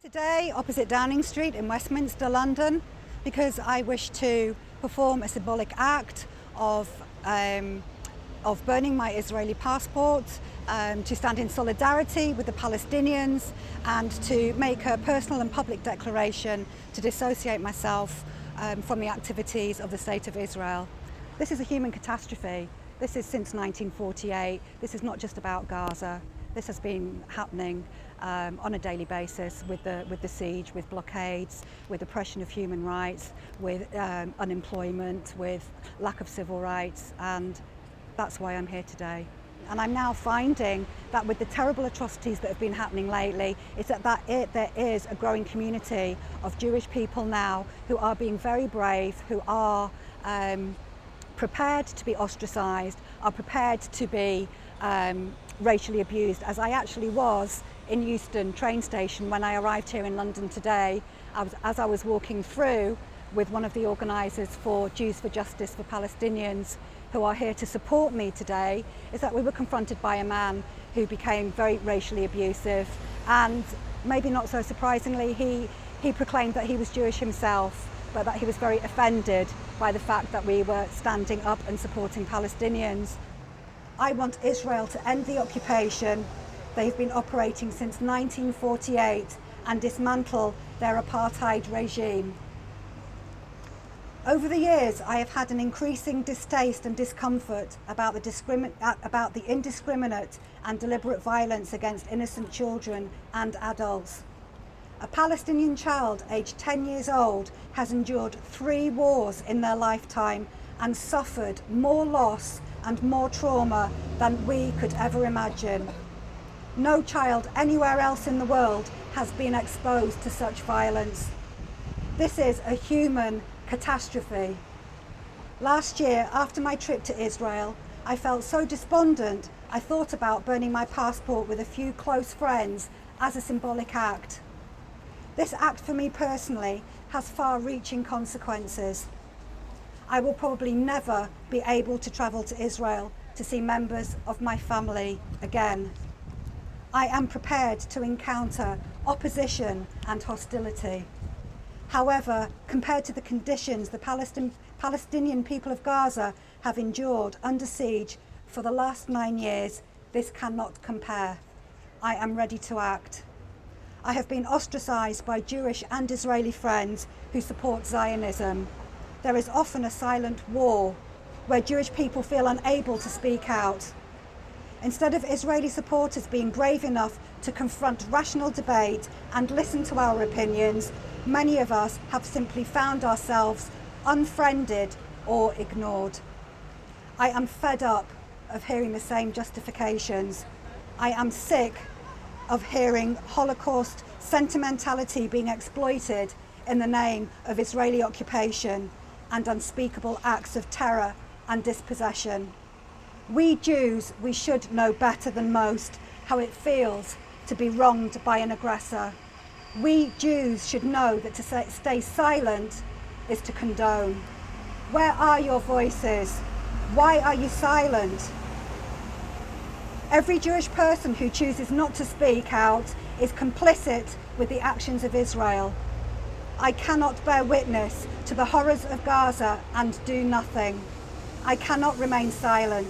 Today, opposite Downing Street in Westminster, London, because I wish to perform a symbolic act of burning my Israeli passport, to stand in solidarity with the Palestinians, and to make a personal and public declaration to dissociate myself from the activities of the State of Israel. This is a human catastrophe. This is since 1948. This is not just about Gaza. This has been happening on a daily basis with the siege, with blockades, with oppression of human rights, with unemployment, with lack of civil rights, and that's why I'm here today. And I'm now finding that with the terrible atrocities that have been happening lately, there is a growing community of Jewish people now who are being very brave, who are prepared to be ostracised, are prepared to be racially abused, as I actually was in Euston train station when I arrived here in London today. As I was walking through with one of the organisers for Jews for Justice for Palestinians, who are here to support me today, is that we were confronted by a man who became very racially abusive, and maybe not so surprisingly, he proclaimed that he was Jewish himself, but that he was very offended by the fact that we were standing up and supporting Palestinians. I want Israel to end the occupation. They've been operating since 1948 and dismantle their apartheid regime. Over the years, I have had an increasing distaste and discomfort about the indiscriminate and deliberate violence against innocent children and adults. A Palestinian child aged 10 years old has endured 3 wars in their lifetime and suffered more loss and more trauma than we could ever imagine. No child anywhere else in the world has been exposed to such violence. This is a human catastrophe. Last year, after my trip to Israel, I felt so despondent, I thought about burning my passport with a few close friends as a symbolic act. This act for me personally has far-reaching consequences. I will probably never be able to travel to Israel to see members of my family again. I am prepared to encounter opposition and hostility. However, compared to the conditions the Palestinian people of Gaza have endured under siege for the last 9 years, this cannot compare. I am ready to act. I have been ostracised by Jewish and Israeli friends who support Zionism. There is often a silent war where Jewish people feel unable to speak out. Instead of Israeli supporters being brave enough to confront rational debate and listen to our opinions, many of us have simply found ourselves unfriended or ignored. I am fed up of hearing the same justifications. I am sick of hearing Holocaust sentimentality being exploited in the name of Israeli occupation and unspeakable acts of terror and dispossession. We Jews, we should know better than most how it feels to be wronged by an aggressor. We Jews should know that to stay silent is to condone. Where are your voices? Why are you silent? Every Jewish person who chooses not to speak out is complicit with the actions of Israel. I cannot bear witness to the horrors of Gaza and do nothing. I cannot remain silent.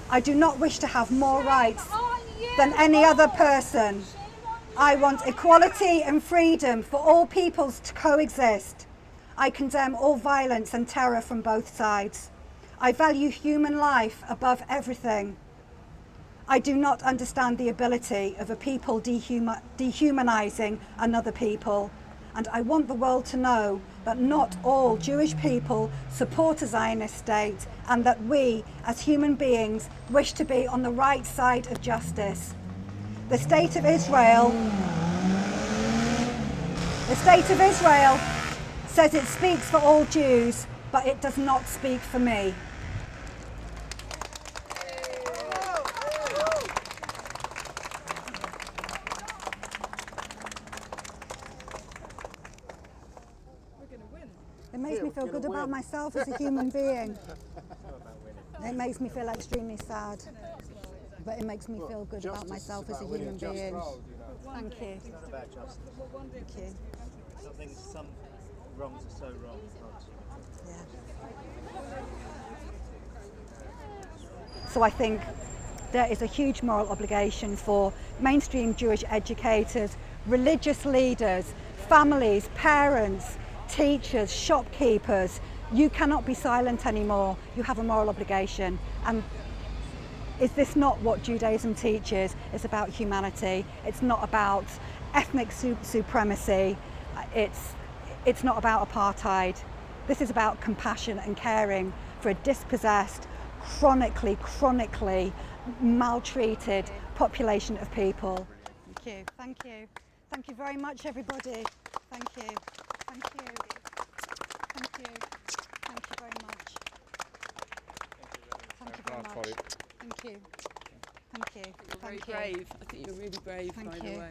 I do not wish to have more rights than any other person. I want equality and freedom for all peoples to coexist. I condemn all violence and terror from both sides. I value human life above everything. I do not understand the ability of a people dehumanizing another people. And I want the world to know that not all Jewish people support a Zionist state, and that we, as human beings, wish to be on the right side of justice. The State of Israel says it speaks for all Jews, but it does not speak for me. It makes me feel good about myself as a human being. It makes me feel extremely sad, but it makes me feel good about myself as a human being. Thank you. It's not about justice. Thank you. Some wrongs are so wrong. Yeah. So I think there is a huge moral obligation for mainstream Jewish educators, religious leaders, families, parents, teachers, shopkeepers. You cannot be silent anymore. You have a moral obligation. And is this not what Judaism teaches? It's about humanity. It's not about ethnic supremacy. It's not about apartheid. This is about compassion and caring for a dispossessed, chronically maltreated population of people. Thank you. Thank you. Thank you very much, everybody. Thank you. Thank you. Thank you. Thank you very much. Thank you very much. Thank you. Thank you. You're very brave. I think you're really brave, by the way.